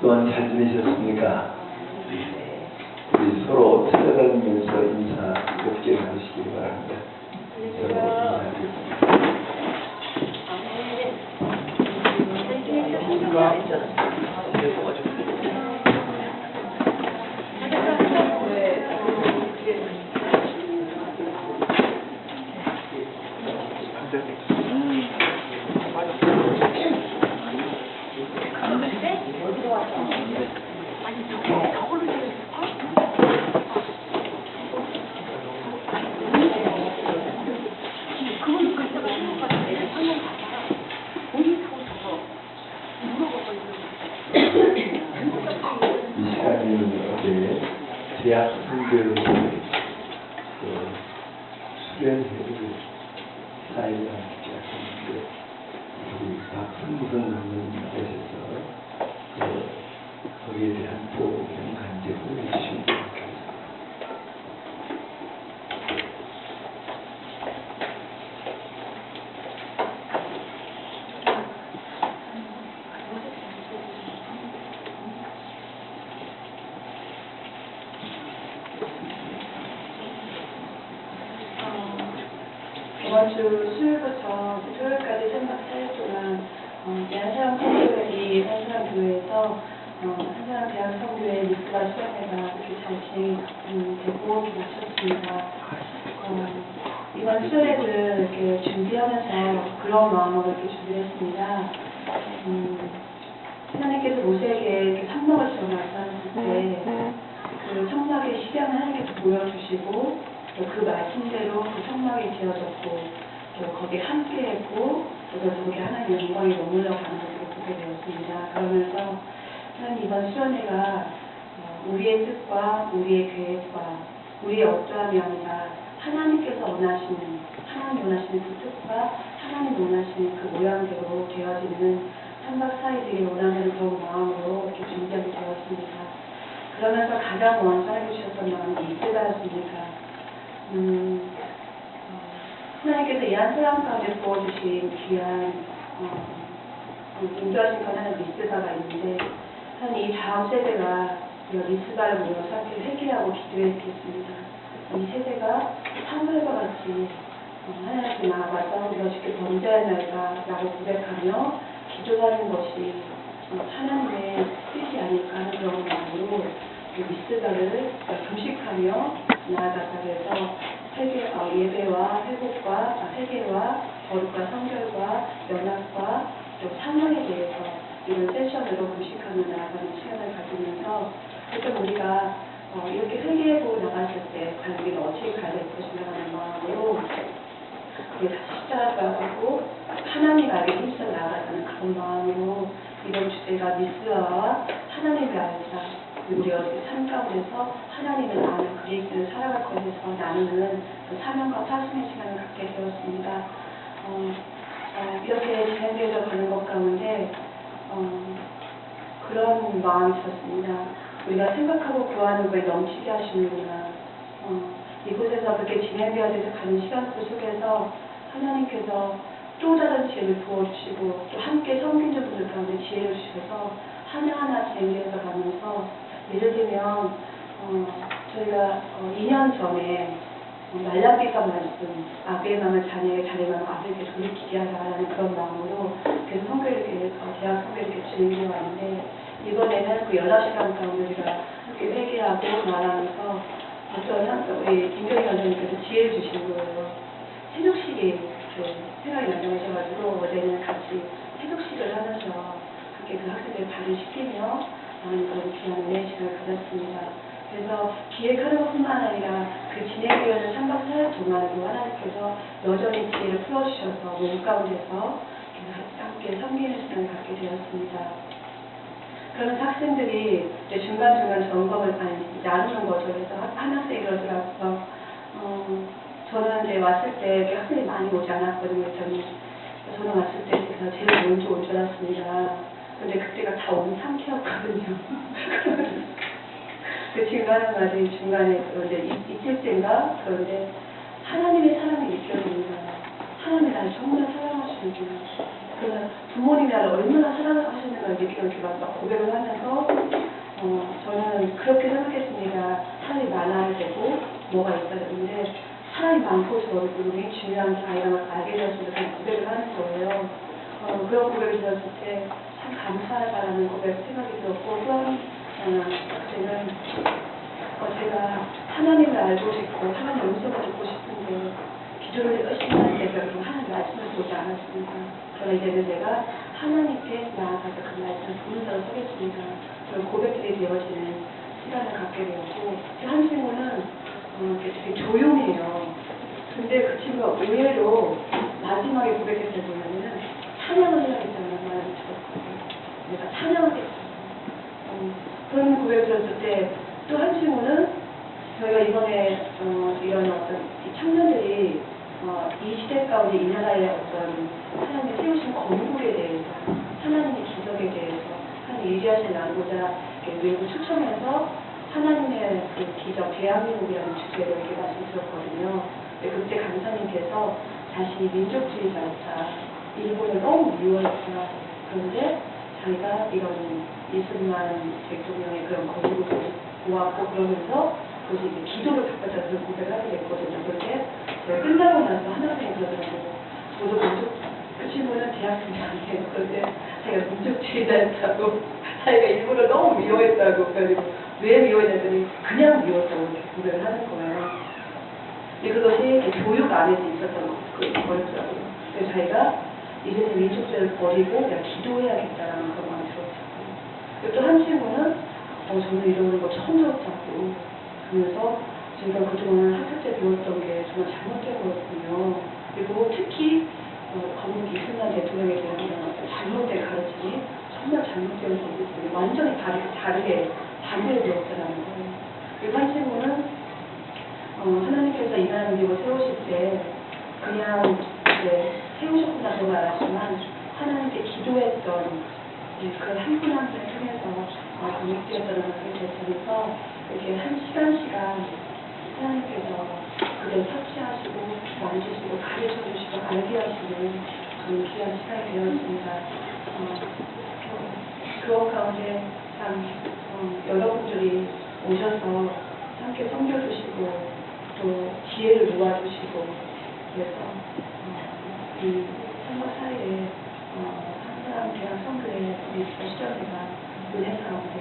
또한 잘 지내셨습니까? 우리 서로 찾아다니면서 인사 곱게 나누시기 바랍니다. 서로 인사드리겠습니다. 이 시간에는 어제 대학 선교를 수련회를 4일간 시작했는데 우리 박승무선 장로님께서 거기에 대한 보험 간증을 해주시면 좋겠습니다. 이번 주 수요일부터 토요일까지 새벽 4일 동안 한사람 선교회 이 한사람 교회에서 한사람 대학 선교회 미스바 수련회가 이렇게 잘 진행되고 마쳤습니다. 이번 수련회를 이렇게 준비하면서 그런 마음으로 이렇게 준비했습니다. 하나님께서 모세에게 이렇게 성막을 지어 말씀하셨을 때 그 성막의 시간을 하나님께서 보여주시고 그 말씀대로 그 성막이 지어졌고 또 거기에 함께했고 또 거기에 하나님의 영광이 머물러 가는 것을 보게 되었습니다. 그러면서 하나님 이번 수련회가 우리의 뜻과 우리의 계획과 우리의 어떠함이 아니라 하나님께서 원하시는 하나님 원하시는 그 뜻과 하나님 원하시는 그 모양대로 되어지는 3박 4일 되길 원하는 그런 마음으로 이렇게 준비하게 되었습니다. 그러면서 가장 먼저 해주셨던 마음이 이때다였습니다. 하나님께서 이 한 사람 가운데 부어주신 귀한 인도하신 건 하나님 미스바가 있는데 하나님 이 다음 세대가 미스바를 모여서 함께 회개하고 기도했겠습니다. 이 세대가 사무엘과 같이 하나님께 나아가서 우리가 쉽게 범죄할 날까 라고 고백하며 기도하는 것이 하나님의 뜻이 아닐까 하는 그런 마음으로 미스바를 금식하며 나아가서 그래서 예배와 회복과 회개와 거룩과 성결과 연합과 또 사명에 대해서 이런 세션으로 금식하며 나아가는 시간을 가지면서 그래서 우리가 이렇게 회개하고 나갔을 때 과연 우리가 어떻게 가야 될 것인가 하는 마음으로 다시 십자가하고 하나님 알게 힘써 나아가는 그런 마음으로 이런 주제가 미스와 하나님을 알자 우리 어떻게 삶 가운데서 하나님을 아는 그리스도를 살아갈 것에서 나누는 그 사명과 사순의 시간을 갖게 되었습니다. 이렇게 진행되어 가는 것 가운데 그런 마음이 있었습니다. 우리가 생각하고 구하는 거에 넘치게 하시는구나. 이곳에서 그렇게 진행되어서 가는 시간 속에서 하나님께서 또 다른 지혜를 부어주시고 또 함께 섬기는 분들 가운데 지혜를 주셔서 하나하나 진행되어서 가면서 예를 들면 저희가 2년 전에 말라기가 말씀 아비의 마음을 자녀에게 자리만 아들에게 돌이키게 하라는 그런 마음으로 계속 성교를 대학 성교를 이렇게 진행해 왔는데 이번에는 그 11시간 가운데 우리가 함께 회개하고 말하면서 어떤 우리 김경희 원장님께서 지혜를 주신 거예요. 새벽식이 생각이 나셔가지고 어제는 같이 새벽식을 하면서 함께 그 학생들을 발휘시키며 그런 귀한 은혜의 시간을 가졌습니다. 그래서 기획하는 것뿐만 아니라 그 진행되어는 3박 4일 동안도 하나님께서 여전히 지혜를 풀어주셔서 몸 가운데서 함께 섬기는 시간을 갖게 되었습니다. 그러면서 학생들이 이제 중간중간 점검을 나누는 거죠. 그래서 한 학생이 그러더라고요. 저는 이제 왔을 때 이렇게 학생이 많이 오지 않았거든요. 저는 왔을 때 제가 제일 먼저 올 줄 알았습니다. 근데 그때가 다 오는 상태였거든요. 그 중간에 말이 중간에 이제 이틀 때인가 그런데 하나님의 사랑이 느껴집니다. 하나님이 나를 정말 사랑하시는구나. 그러면 부모님이 나를 얼마나 사랑하시는가 이렇게 막 고백을 하면서 저는 그렇게 생각했습니다. 사람이 많아야 되고 뭐가 있어야 되는데 사람이 많고 저를 굉장히 중요한 아이라는 걸 알게 되었을 때 고백을 하는 거예요. 그런 고백을 들었을 때 참 감사하다라는 고백 생각이 들었고 또 그때는 제가 하나님을 알고 싶고 하나님 음성을 듣고 싶은데 기도를 열심히 하는데 결국 하나님 말씀을 보지 않았습니다. 그러나 이제는 제가 하나님께 나아가서 그 말씀을 보는 자로 서겠습니다. 그런 고백들이 되어지는 시간을 갖게 되었고 한 친구는 되게 조용해요. 근데 그 친구가 의외로 마지막에 고백했을 때 보면은 찬양을 해야겠다는 말을 들었거든요. 내가 찬양을 했어요. 그런 고백을 들었을 때 또 한 친구는 저희가 이번에 이런 어떤 이 청년들이 이 시대 가운데 이 나라의 어떤 하나님의 세우신 건국에 대해서 하나님의 기적에 대해서 하나님 일하실 나누고자 외부 초청해서 하나님의 그 기적 대한민국이라는 주제로 이렇게 말씀 들었거든요. 그때 강사님께서 자신이 민족주의자였다. 일본을 너무 미워했다. 그런데 자기가 이런 이승만 대통령의 그런 건국을 보았고 그러면서 그것이 이제 기도를 바꿔서 그런 고백을 하게 됐거든요. 그런데 제가 끝나고 나서 하나님이 그러더라고요. 저도 그 친구는 대학생이 아니에요. 그런데 자기가 민족주의자였다고 자기가 일본을 너무 미워했다고 그래가지고 왜 미워했냐더니 그냥 미웠다고 이렇게 고백을 하는 거예요. 그것이 교육 안에서 있었던 거였더라고요. 그래서 자기가 이제는 민족주의를 버리고 내가 기도해야겠다라는 그런 마음이 들었어요. 또 한 친구는 저는 이러는 거 처음 들었다고 그러면서 제가 그동안 학교 때 배웠던 게 정말 잘못된 거였군요. 그리고 특히 건국 이승만 대통령에 대한 이런 잘못된 가르침이 정말 잘못된 거였어요. 완전히 다르게 반대로 배웠다는 거예요. 그리고 한 친구는 하나님께서 이 나라 민족을 세우실 때 그냥 세우셨구나 저도 알았지만 하나님께 기도했던 그런 한 분 한 분을 통해서 건국되었다는 것을 제쳐서 이렇게 한 시간 하나님께서 그들 터치하시고 만지시고 가르쳐주시고 알게 하시는 그런 귀한 시간이 되었습니다. 그것 가운데 참 여러분들이 오셔서 함께 섬겨주시고 또 지혜를 모아주시고 그래서 이 3박 4일에 항상 대학 성교의 우리 시절대가 은혜 가운데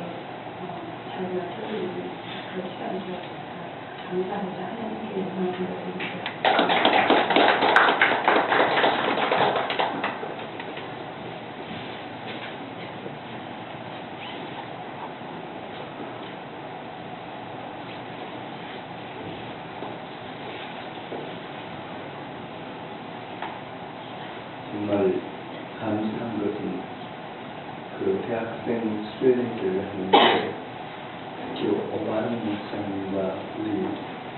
잘 맡아주는 그런 시간이 되었습니다. 감사합니다. 하나님께 영광을 드립니다. 정말 감사한 것은 그 대학생 수련회를 하는데 특히 오바는 목사님과 우리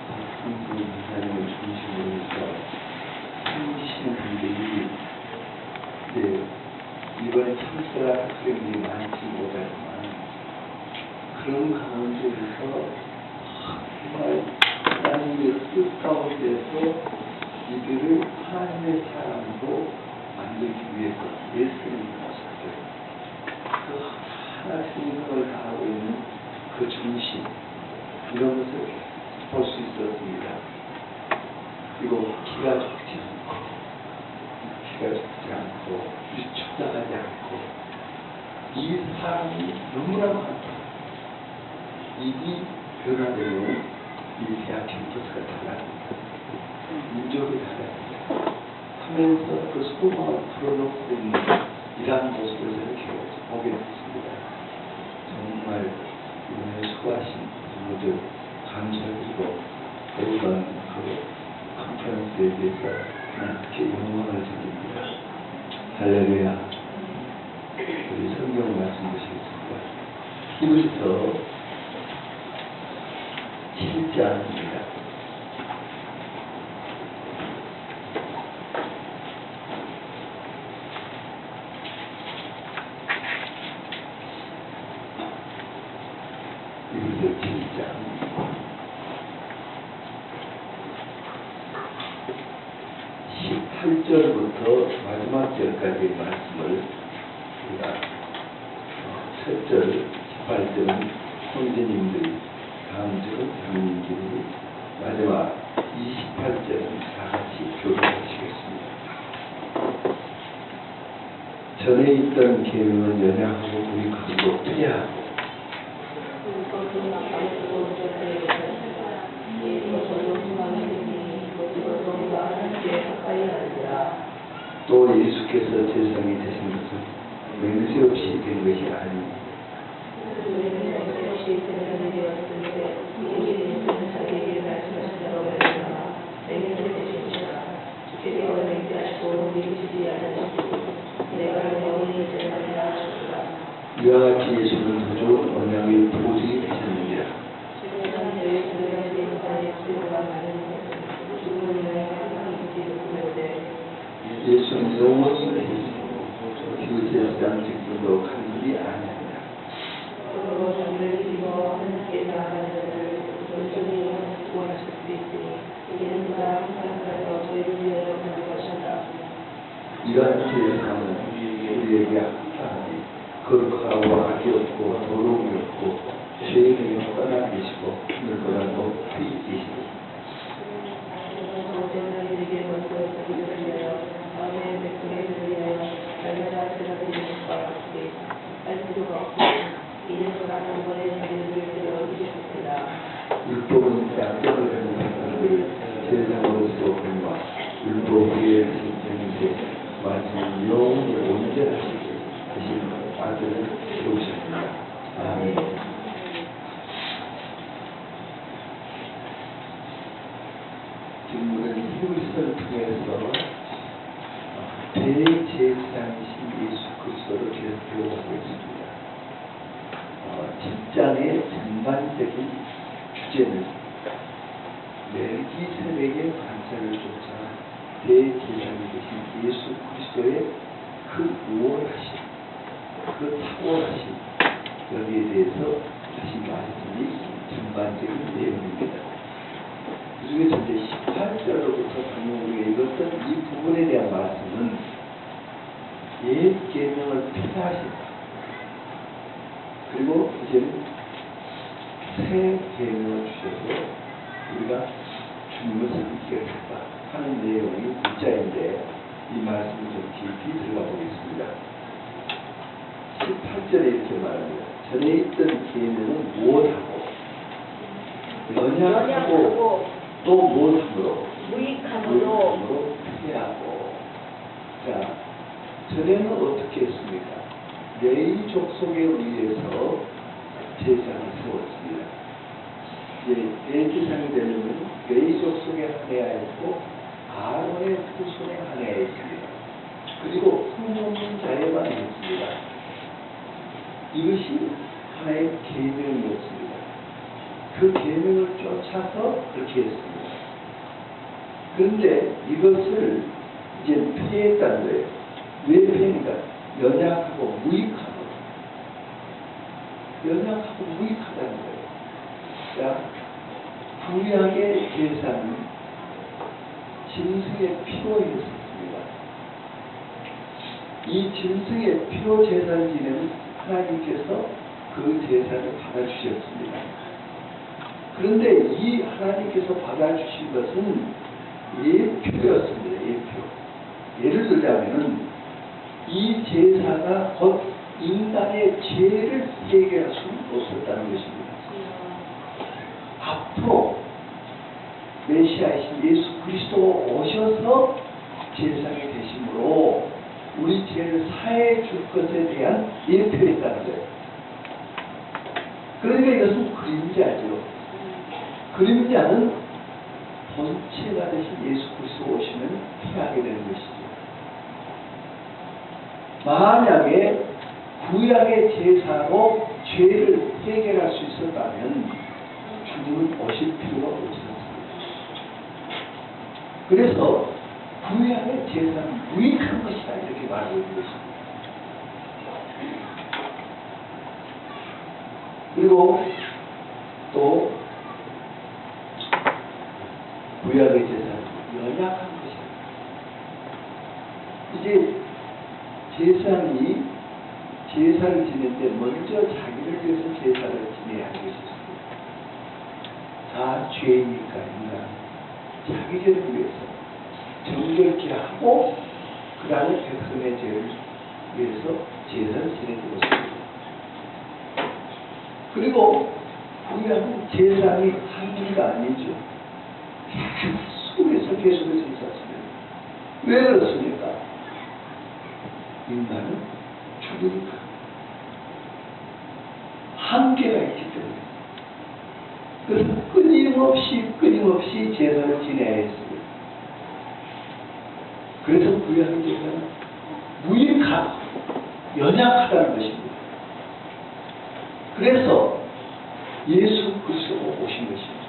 박승수 목사님을 중심으로 해서 섬기시는 분들이 이번에 참석할 학생들이 많지 못하지만 그런 가운데에서 정말 하나님의 뜻 가운데서 이들을 하나님의 사람으로 만들기 위해서 예수님을 모셨어요. 그 하나님을 다하고 있는 그 중심 이런 것을 볼 수 있었습니다. 그리고 기가 죽지 않고 위축당하지 않고 이 사람이 너무나 많다. 입이 변화되면 이 대학 캠퍼스가 달라집니다. 민족이 달라집니다. 하면서 그 소망을 풀어놓고 있는 이러한 모습을 이렇게 보게 됐습니다. 정말 이번에 수고하신 모두 감사드리고 이번 그 컨퍼런스에 대해서 하나님께 영광을 드립니다. 할렐루야. 우리 성경 말씀 보시겠습니다. 히브리서 7장입니다. 히브리서 7장 18절부터 마지막 절까지의 말씀을 우리가 첫 절, 18절은 형제님들이, 다음 절은 자매님들이, 마지막 28절은 다 같이 교독하시겠습니다. 전에 있던 계명은 연약하고 무익하고 폐하고 또 예수께서 제사장이 되신 것은 맹세 없이 된 것이 아닙니다. 이와 같이 예수는 더 좋은 언약의 보증이 되셨느니라. 예수는 영원히 그 제사장 직분으로 한 일이 아닙니다. 이러한 제사장은 우리에게 항상 거룩하고 악이 없고 더러움이 없고 죄인에게 떠나 계시고 하늘보다 높이 계십니다. 율법은 약속을 하는 사람을 제사장으로서 보니와 율법 위에 생명세 말씀은 영원히 온전하시게 하신 아들을 세우셨습니다. 아멘. 지금 우리는 히브리서를 통해서 대제사장이신 예수 그리스도를 계속 배워가고 있습니다. 10장의 전반적인 주제는 멜기세덱의 관사를 쫓아 대제사장이 되신 예수 그리스도의 그 우월하심, 그 탁월하심, 여기에 대해서 하신 말씀이 전반적인 내용입니다. 그 중에서 이제 18절로부터 방금 우리가 읽었던 이 부분에 대한 말씀은 옛 계명을 폐하신다. 그리고 이제는 새 계명을 주셔서 우리가 주님을 섬기게 했다 하는 내용이 문자인데 이 말씀을 좀 깊이 들어가 보겠습니다. 18절에 이렇게 말합니다. 전에 있던 계명은 무엇하고 연약하고 또 무엇함으로 무익함으로 폐하고. 자, 전에는 어떻게 했습니까? 레위 족속에 의해서 제사장을 세웠습니다. 이제 대제사장이 되려면 레위 족속에 한해야 했고 아론의 후손에 한해야 했습니다. 그리고 흠없는 자에만 했습니다. 이것이 하나의 계명이었습니다. 그 계명을 쫓아서 그렇게 했습니다. 그런데 이것을 이제 폐했다는 거예요. 왜 폐입니까? 연약하고 무익하고 무익하다는 거예요. 자, 구약의 제사는 짐승의 피로 있었습니다. 이 짐승의 피로 제사를 지내는 하나님께서 그 제사를 받아주셨습니다. 그런데 이 하나님께서 받아주신 것은 예표였습니다. 예표. 예를 들자면은 이 제사가 곧 인간의 죄를 해결할 수 없었다는 것입니다. 앞으로 메시아이신 예수 그리스도가 오셔서 제사장이 되심으로 우리 죄를 사해 줄 것에 대한 예표였다는 거예요. 그러니까 이것은 그림자죠. 그림자는 본체가 되신 예수 그리스도 오시면 피하게 되는 것이죠. 만약에 구약의 제사로 죄를 해결할 수 있었다면 주님은 오실 필요가 없었습니다. 그래서 구약의 제사는 무익한 것이다 이렇게 말하고 있는 것입니다. 그리고 또 구약의 제사는 연약한 것입니다. 이제 제사장이 제사를 지낼 때 먼저 자기를 위해서 제사를 지내야 하는 것입니다. 다 죄이니까 인간 자기 죄를 위해서 정결케 하고 그 다음에 백성의 죄를 위해서 제사를 지내는 것입니다. 그리고 구약은 제사장이 한계가 아니죠. 계속해서 있었습니다. 왜 그렇습니까? 인간은 죽으니까 한계가 있기 때문에 그래서 끊임없이 제사를 지내야 했습니다. 그래서 구약의 제사는 무익한 연약하다는 것입니다. 그래서 예수 그리스도가 오신 것입니다.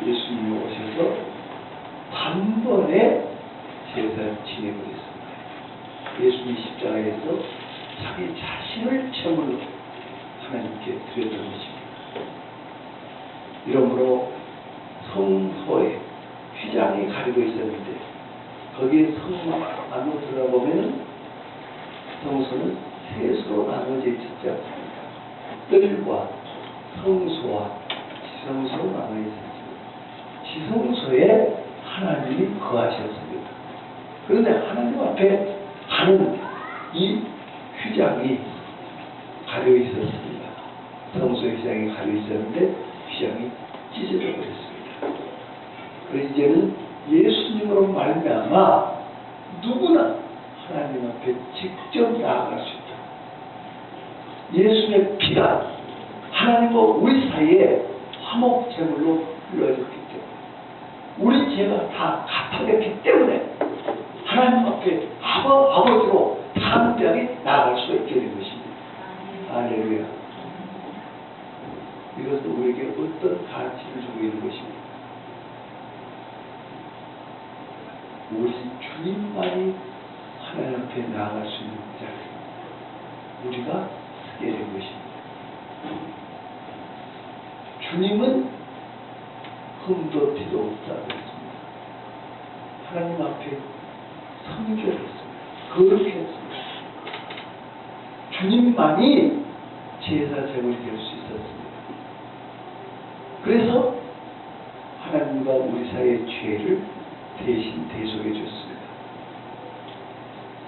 예수님이 오셔서 단번에 제사를 지내버렸습니다. 예수님이 십자가에서 자기 자신을 제물로 하나님께 드렸던 것입니다. 이러므로 성소에 휘장이 가리고 있었는데 거기에 성 안으로 들어가 보면 성소는 셋으로 나눠져 있지 않습니까? 뜰과 성소와 지성소로 나눠 있었습니다. 지성소에 하나님이 거하셨습니다. 그런데 하나님 앞에 가는 이 휘장이 가려 있었습니다. 성소의 휘장이 가려 있었는데 휘장이 찢어져 버렸습니다. 그래서 이제는 예수님으로 말미암아 누구나 하나님 앞에 직접 나아갈 수 있다. 예수님의 피가 하나님과 우리 사이에 화목제물로 흘러졌기 때문에 우리 죄가 다 갚아냈기 때문에 하나님 앞에 아버지로 담대하게 나아갈 수가 있게 된 것입니다. 할렐루야. 이것은 우리에게 어떤 가치를 주고 있는 것입니다. 우리 주님만이 하나님 앞에 나아갈 수 있는 자리 우리가 쓰게 된 것입니다. 주님은 흠도 티도 없다고 했습니다. 하나님 앞에 성결했습니다. 거룩히 했습니다. 주님만이 제사 제물이 될 수 있었습니다. 그래서 하나님과 우리 사이의 죄를 대신 대속해 줬습니다.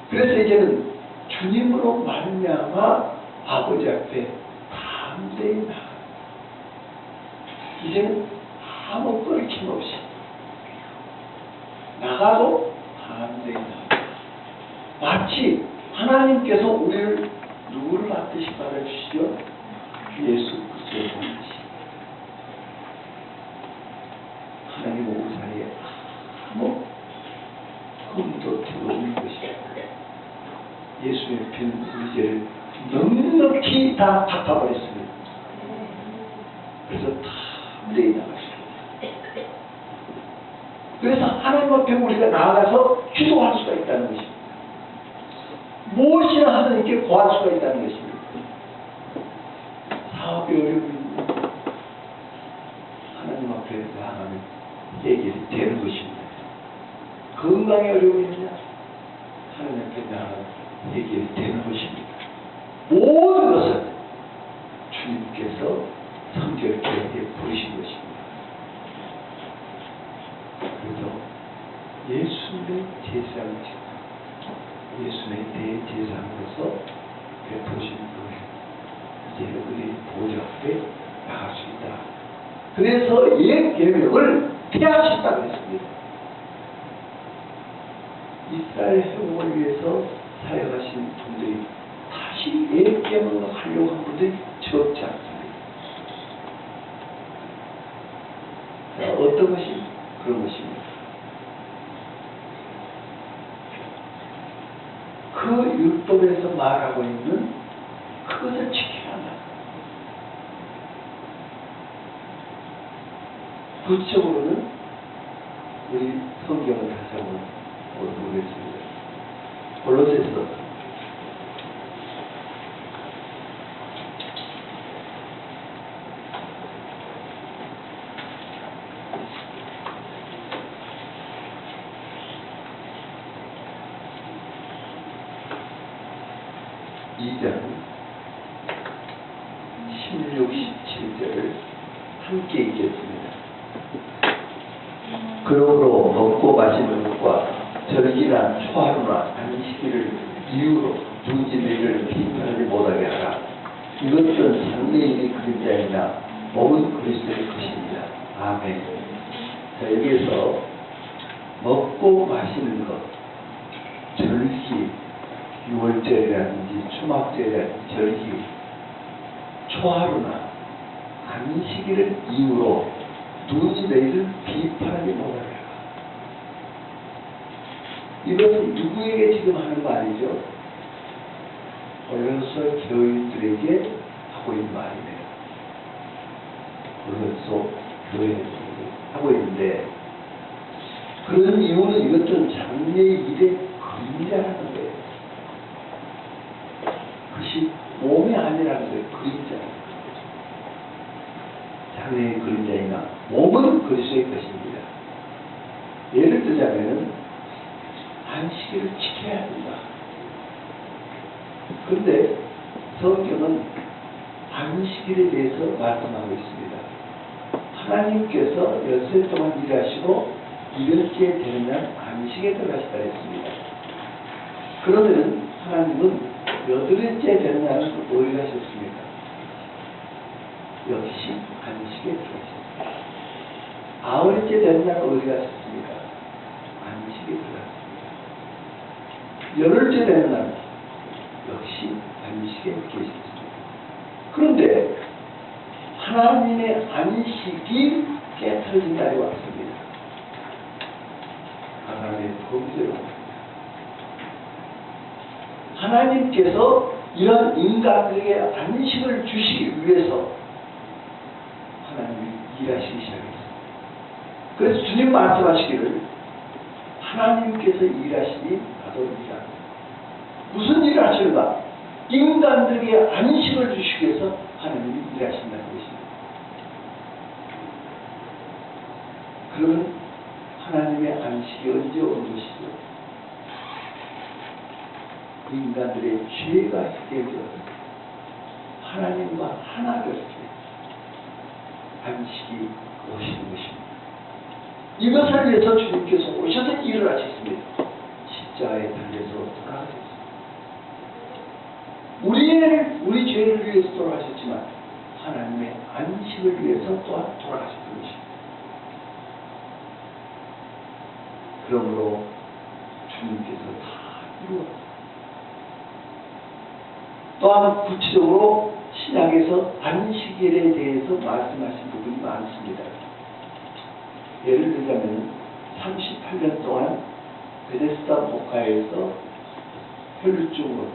그래서 이제는 주님으로 말미암아 아버지 앞에 담대히 나가. 이제는 아무 거리낌 없이 나가도 담대히 나가. 마치 하나님께서 우리를 누구를 받듯이 받아주시죠? 예수 그리스도를 받듯이. 하나님과 우리 사이에 아무 흠도 티도 없는 것입니다. 예수의 피는 우리 죄를 넉넉히 다 갚아버렸습니다. 그래서 담대히 나갔습니다. 그래서 하나님 앞에 우리가 나아가서 기도할 수가 있다는 것입니다. 무엇이나 하나님께 구할 수가 있다는 것입니다. 사업이 어려우면 하나님 앞에 나아가면 해결이 되는 것입니다. 건강이 어려우면 하나님 앞에 나아가면 해결이 되는 것입니다. 모든 것은 주님께서 성결케 부르신 것입니다. 그래서 예수님의 제사를 지고 예수님의 대제사로서 베푸신 은혜, 이제 우리 보좌 앞에 나갈 수 있다. 그래서 옛 계명을 폐하셨다고 했습니다. 이 이스라엘 회복을 위해서 사역하신 분들이 다시 예개명을 하려고 한 분들이 적지 않습니다. 자, 어떤 것이 그런 것입니다. 그 율법에서 말하고 있는 그것을 지켜야 한다. 구체적으로는 우리 성경을 다시 한번 보겠습니다. 골로새서 2장 16, 17절을 함께 읽겠습니다. 그러므로 먹고 마시는 것과 절기나 초하루나 안식일을 이유로 누구지 너희를 비판하지 못하게 하라. 이것은 상대인의 그림자이나 몸은 그리스도의 것입니다. 아멘. 자, 여기에서 먹고 마시는 것, 절기, 6월절이라든지 추막절이라든지 절기, 초하루나 안식일을 이유로 누구지 너희를 비판하지 못하게 하라. 이것은 누구에게 지금 하는 말이죠? 골로새 교인들에게 하고 있는 말이네요. 골로새 교회에게 하고 있는데, 그런 이유는 이것은 장래의 일의 그림자라는 거예요. 그것이 몸이 아니라는 거예요. 그림자. 장래의 그림자이나 몸은 그리스도의 것입니다. 예를 들자면 안식일을 지켜야 된다. 그런데 성경은 안식일에 대해서 말씀하고 있습니다. 하나님께서 열흘 동안 일하시고 일흘째 되는 날 안식에 들어가시다 했습니다. 그러면 하나님은 여덟째 되는 날은 어디 가셨습니까? 역시 안식에 들어가셨습니다. 아홉째 되는 날은 어디 가셨습니까? 안식에 들어갔습니다. 열흘째 되는 날 역시 안식에 계셨습니다. 그런데 하나님의 안식이 깨트려진 날이 왔습니다. 하나님의 범죄로 하나님께서 이런 인간에게 안식을 주시기 위해서 하나님이 일하시기 시작했습니다. 그래서 주님 말씀하시기를 하나님께서 일하시니 나도 일하라. 무슨 일을 하시는가? 인간들에게 안식을 주시기 위해서 하나님이 일하신다는 것입니다. 그러면 하나님의 안식이 언제 온 것이죠? 인간들의 죄가 해결되었습니다. 하나님과 하나 되었습니다. 안식이 오시는 것입니다. 이것을 위해서 주님께서 오셔서 일을 하셨습니다. 십자가에 달려서 돌아가셨습니다. 우리 죄를 위해서 돌아가셨지만 하나님의 안식을 위해서 또한 돌아가셨던 것입니다. 그러므로 주님께서 다 이루었습니다. 또한 구체적으로 신약에서 안식일에 대해서 말씀하신 부분이 많습니다. 예를 들자면 38년 동안 베데스다 목가에서 혈루증으로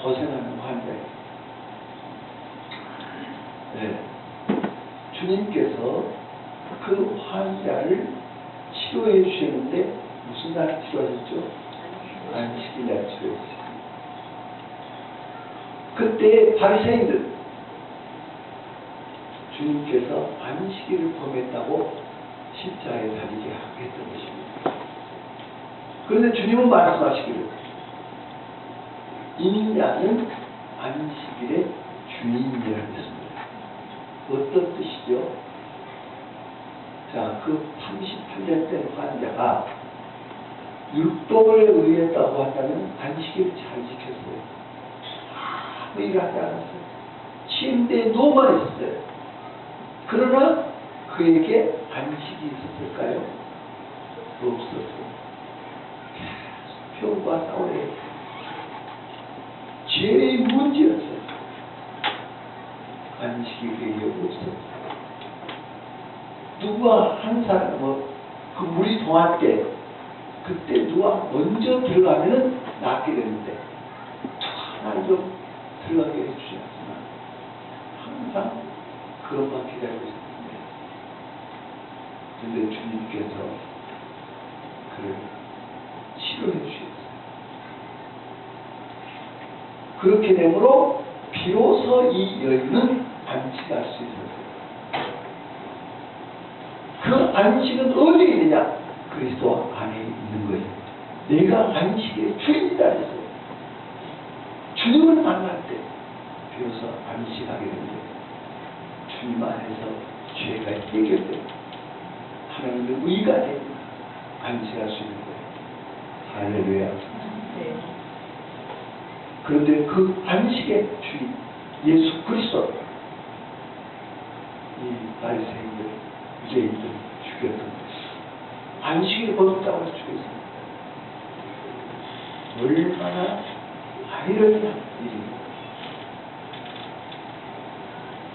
고생하는 환자예요. 네. 주님께서 그 환자를 치료해 주셨는데 무슨 날 치료하셨죠? 안식일 날 치료했어요. 그때 바리새인들 주님께서 안식일을 범했다고 십자가에 달리게 했던 것입니다. 그런데 주님은 말씀하시기를 인자는 안식일의 주인이라고 했습니다. 어떤 뜻이죠? 자, 그 38년 된 환자가 율법을 의했다고 한다면 안식일을 잘 지켰어요. 아무 일 하지 않았어요. 침대에 누워만 있었어요. 그러나 그에게 안식이 있었을까요? 없었어요. 계속 형과 싸워야 해요. 죄의 문제였어요. 안식이 그에게 없었어요. 누가 한 사람, 그 물이 동할 때, 그때 누가 먼저 들어가면은 낫게 되는데, 하나님도 들어가게 해주지 않지만, 항상 그것만 기다리고 있었는데, 근데 주님께서 그를 치료해 주셨어요. 그렇게 되므로 비로소 이 여인은 안식할 수 있었어요. 그 안식은 어디에 있느냐? 그리스도 안에 있는 거예요. 내가 안식의 주인이다 했어요. 주님을 만날 때 비로소 안식하게 됩니다. 주님 안에서 죄가 해결되고 하나님의 의가 됩니다. 안식할 수 있는 거예요. 할렐루야. 네. 그런데 그 안식의 주인 예수 그리스도, 이 바리새인들, 유대인들 죽였던 안식일을 거듭다고 해서 죽였습니다. 얼마나 아이러니한 일입니다.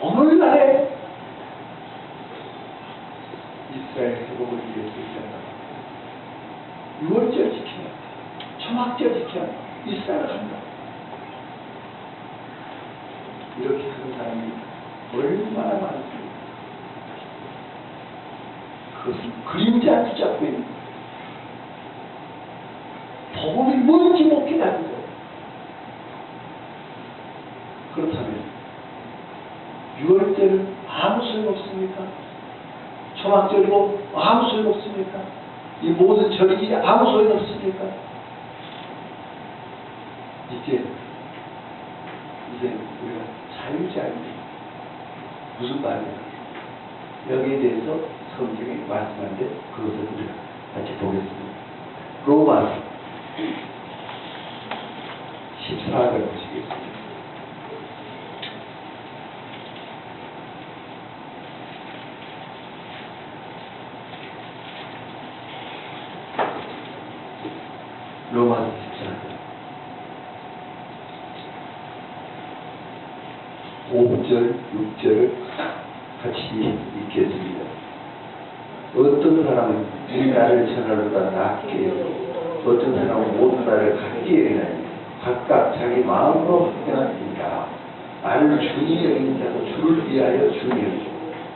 오늘날에 이스라엘 회복을 위해서 얘기한다. 6월절 지켜야 한다. 초막절 지켜야 한다. 이스라엘 간다. 이렇게 하는 사람이 얼마나 많습니까? 그것은 그림자 붙잡고 있는 거예요. 복음이 뭔지 못 깨닫는 거예요. 그렇다면 6월절은 아무 소용 없습니까? 초막절이고 아무 소용 없습니까? 이 모든 절기 아무 소용 없습니까? 이제 우리가 자유자입니다. 무슨 말이냐? 여기에 대해서 성경에 말씀하는데 그것을 우리가 같이 보겠습니다. 로마서 14절 보시겠습니다. 로마서 14절 5절, 6절을 같이 읽겠습니다. 어떤 사람은 이 날을 전하로다 낫게 여기고 어떤 사람은 모든 날을 같게 여기나니 각각 자기 마음으로 확정하니까 나를 주니 여기는 자도 주를 위하여 주니 여기고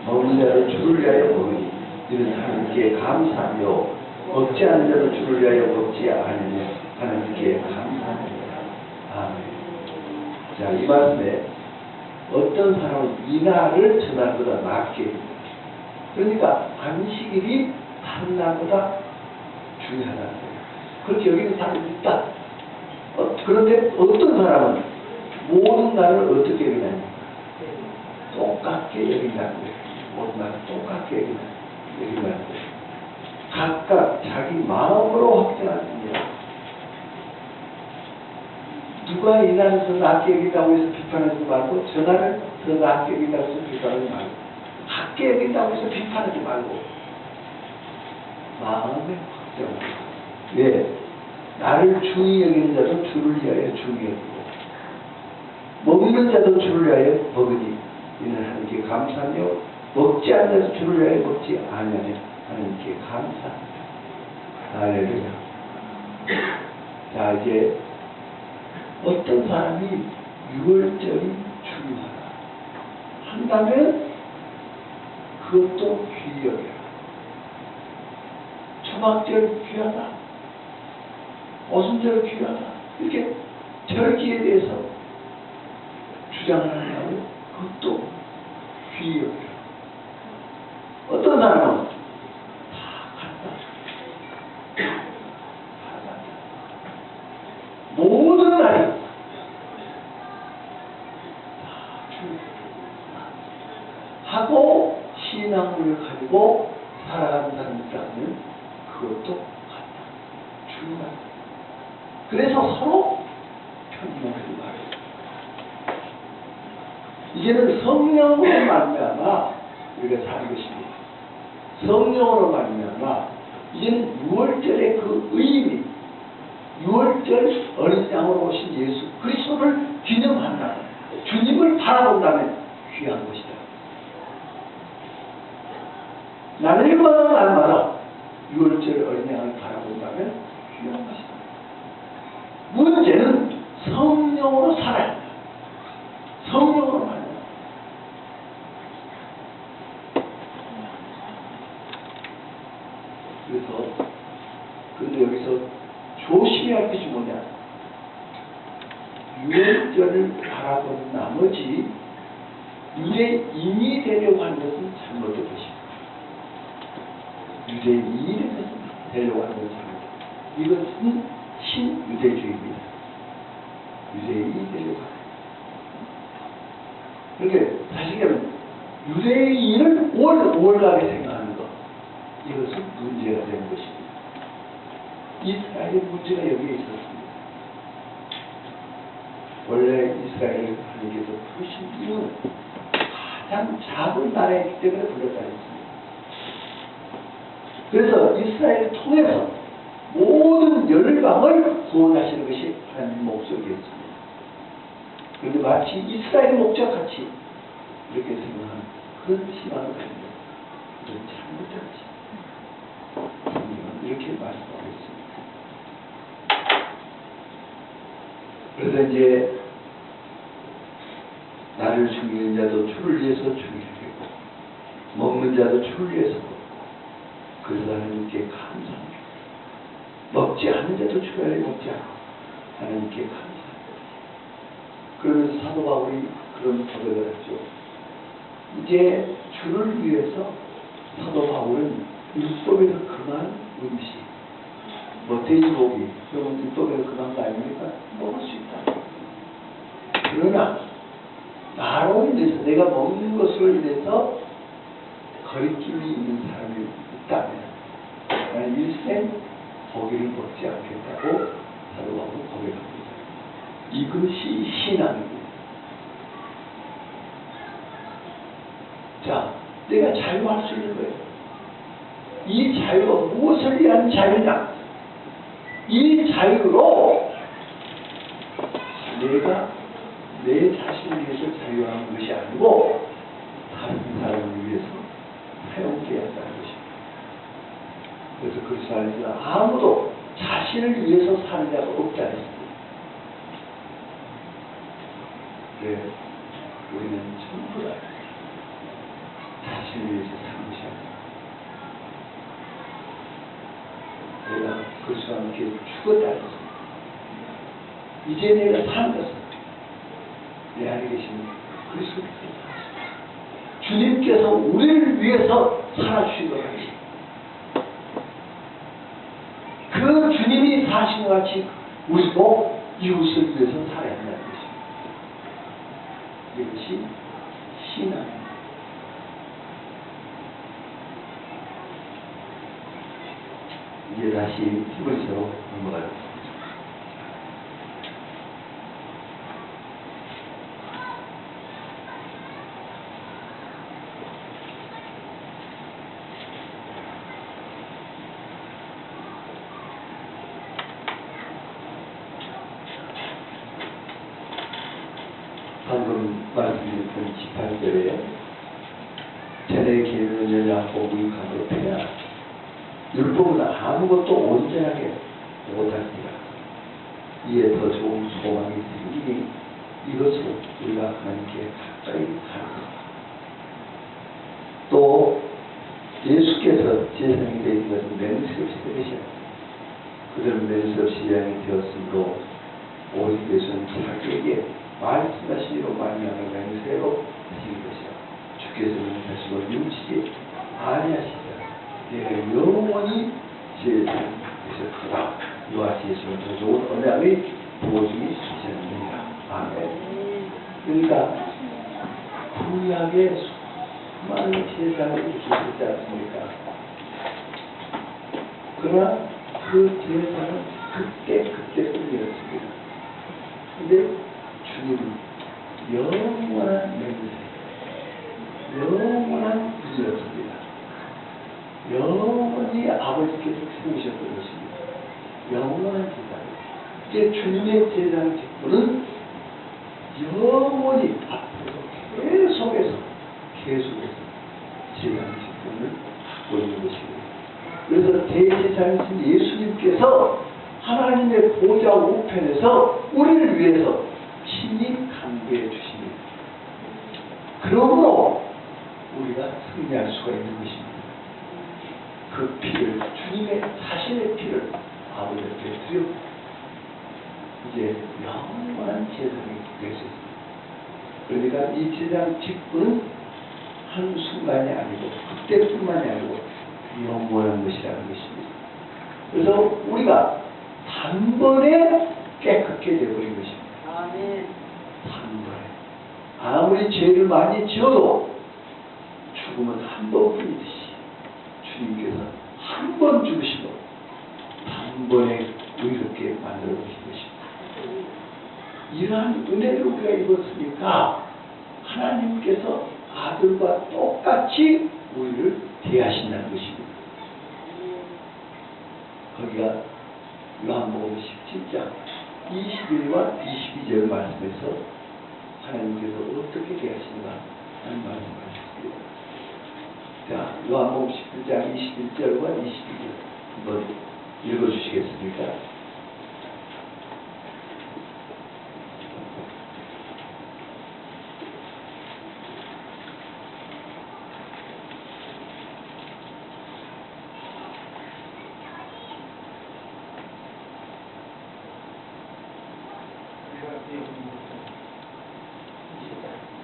먹는 자도 주를 위하여 먹으니 이는 하나님께 감사하며 먹지 않는 자도 주를 위하여 먹지 않으며 하나님께 감사합니다. 아멘. 자, 이 말씀에 어떤 사람은 이 날을 전날보다 낫게, 그러니까 안식일이 다른 날보다 중요하다는 거예요. 그렇게 여기는 사람이 있다. 그런데 어떤 사람은 모든 날을 어떻게 여기냐면 똑같게 여긴다는 거예요. 모든 날을 똑같게 여긴다는 거예요. 각각 자기 마음으로 확정하십니다. 누가 이 날을 더 낫게 여긴다고 해서 비판하지 말고 저 날을 더 낫게 여긴다고 해서 비판하지 말고 같게 여긴다고 해서 비판하지 말고 마음에 확정합니다. 왜? 나를 중히 여기는 자도 주를 위하여 중히 여기고 먹는 자도 주를 위하여 먹으니 이는 하나님께 감사하며 먹지 않는 자도 주를 위하여 먹지 아니하며 하나님께 감사합니다. 할렐루야. 자, 이제 어떤 사람이 6월절이 중요하다 한다면 그것도 귀여워요. 초막절 귀하다. 오순절 귀하다. 이렇게 절기에 대해서 주장하는 그것도 귀여워요. 어떤 사람은 모든 날이 다 하고 신앙을 가지고 살아가는 사람이라면 그것도 같다. 중요하다. 그래서 서로 편리하게 말해요. 이제는 성령으로 말미암아 우리가 사는 것입니다. 성령으로 말미암아 이제는 6월절의 그 의미, 6월절 어린 양으로 오신 예수 그리스도를 기념한다. 주님을 바라본다면 귀한 것이다. 날마다 6월절 어린 양을 바라본다면 귀한 것이다. 문제는 성령으로 살아야 한다. 성령으로 말이야. 그래서 근데 여기서 조심해야 할 것이 뭐냐? 6월절을 바라본 나머지 유대인이 되려고 하는 것은 잘못된 것입니다. 유대인이 되려고 하는 것은 잘못된 것입니다. 이것은 신유대주의입니다. 유대인이 되려고 하는 그러니까 사실은 유대인을 올가게 생각하는 것 이것은 문제가 되는 것입니다. 이스라엘의 문제가 여기에 있었습니다. 원래 이스라엘을 하나님께서 부르신 이유는 가장 작은 나라이기 때문에 불렀다 했습니다. 그래서 이스라엘을 통해서 모든 열방을 구원하시는 것이 하나님의 목적이었습니다. 그런데 마치 이스라엘 목적같이 이렇게 생각하는 그런 신앙을 가진다. 그건 잘못된 것입니다. 주님은 이렇게 말씀하고 있습니다. 그래서 이제 나를 죽이는 자도 주를 위해서 죽이게 되고 먹는 자도 주를 위해서 먹고 그래서 하나님께 감사합니다. 먹지 않는 자도 주를 위해 먹지 않고 하나님께 감사합니다. 그러면서 사도 바울이 그런 고백을 했죠. 이제 주를 위해서 사도 바울은 율법에서 금한 음식 돼지고기 그러면 율법에서 금한 거 아닙니까? 먹을 수 있다. 그러나 나로 인해서 내가 먹는 것으로 인해서 거리낌이 있는 사람이 있다면 나는 일생 고기를 먹지 않겠다고 사도 바울은 고백합니다. 이것이 신앙입니다. 자, 내가 자유할 수 있는 거예요. 이 자유가 무엇을 위한 자유냐? 이 자유로 내가 내 자신을 위해서 자유하는 것이 아니고 다른 사람을 위해서 사용되어야 한다는 것입니다. 그래서 그리스도 안에서 아무도 자신을 위해서 사는 자가 없다 했습니다. 그래, 우리는 전부 다 자신을 위해서 사는 것이 아닙니다. 내가 그리스도와 함께 죽었다 했습니다. 이제 내가 사는 것은 내 안에 계신 그리스도께서 사십니다. 주님께서 우리를 위해서 살아주신 것 같이 그 주님이 사신 것 같이 우리도 이웃을 위해서 살아야 한다는 것입니다. 이것이 신앙입니다. 이제 다시 히브리서로 넘어가겠습니다. 방금 말씀드렸던 18절에 전에 계명은 여냐 복음이 가로패야 율법은 아무것도 온전하게 못합니다. 이에 더 좋은 소망이 생기니 이것으로 우리가 하나님께 가까이 가는 또 예수께서 제사장이 되신 것은 맹세 없이 되셨습니다. 그들은 맹세 없이 제사장이 되었으므로 오직 예수는 자기에게 말씀하신 이로 말미암아 맹세로 하신 것이라. 주께서는 자식을 뉘우치지 아니하시자 내가 영원히 제사장 되셨구나. 이와 같이 예수는 더 좋은 언약의 보증이 되셨느니라. 아멘. 그러니까 구약의 수많은 제사를 주셨지 않습니까? 그러나 그 제사는 그때 뿐이었습니다. 근데 주님은 영원한 맹세, 영원한 분이었습니다. 영원히 아버지께서 세우셨던 것입니다. 영원한 제사입니다. 이제 주님의 제사장 직분은 영원히 앞으로 계속해서 제사장 직분을 보이는 것입니다. 그래서 대제사장이신 예수님께서 하나님의 보좌 우편에서 우리를 위해서 친히 간구해 주십니다. 그러므로 우리가 승리할 수가 있는 것입니다. 그 피를, 주님의 자신의 피를 아버지께 드려 이제 영원한 제사장이 될 수 있습니다. 그러니까 이 제사장 직분은 한순간이 아니고 그때뿐만이 아니고 영원한 것이라는 것입니다. 그래서 우리가 단번에 깨끗게 되어버린 것입니다. 아멘. 단번에. 아무리 죄를 많이 지어도 죽음은 한 번뿐이듯이 주님께서 한 번 죽으시고 단번에 의롭게 만들어 주신 것입니다. 이러한 은혜를 우리가 입었으니까 하나님께서 아들과 똑같이 우리를 대하신다는 것입니다. 거기가 요한복음 17장 21과 22절 말씀에서 하나님께서 어떻게 대하시는가 하는 말씀하셨습니다. 자, 요한복음 17장 21절과 22절 한번 읽어주시겠습니까?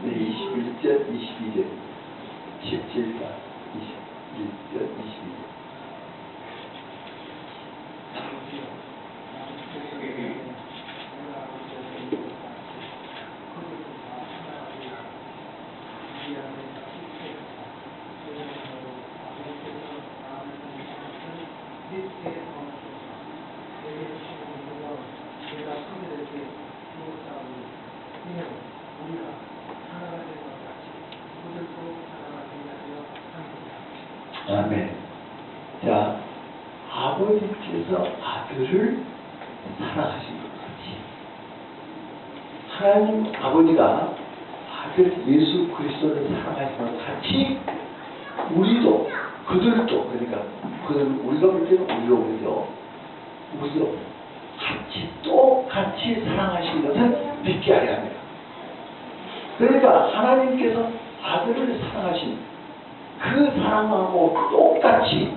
네, 21절, 22절, 17절, 21절, 22절. 아멘. 자, 아버지께서 아들을 사랑하신 것 같이 하나님 아버지가 아들 예수 그리스도를 사랑하신 것 같이 우리도 그들도 그러니까 그들은 우리가 볼 때는 우리로 보죠. 우리도 같이 똑같이 사랑하신 것을 믿게 하려 합니다. 그러니까 하나님께서 아들을 사랑하신 그 사랑하고 똑같이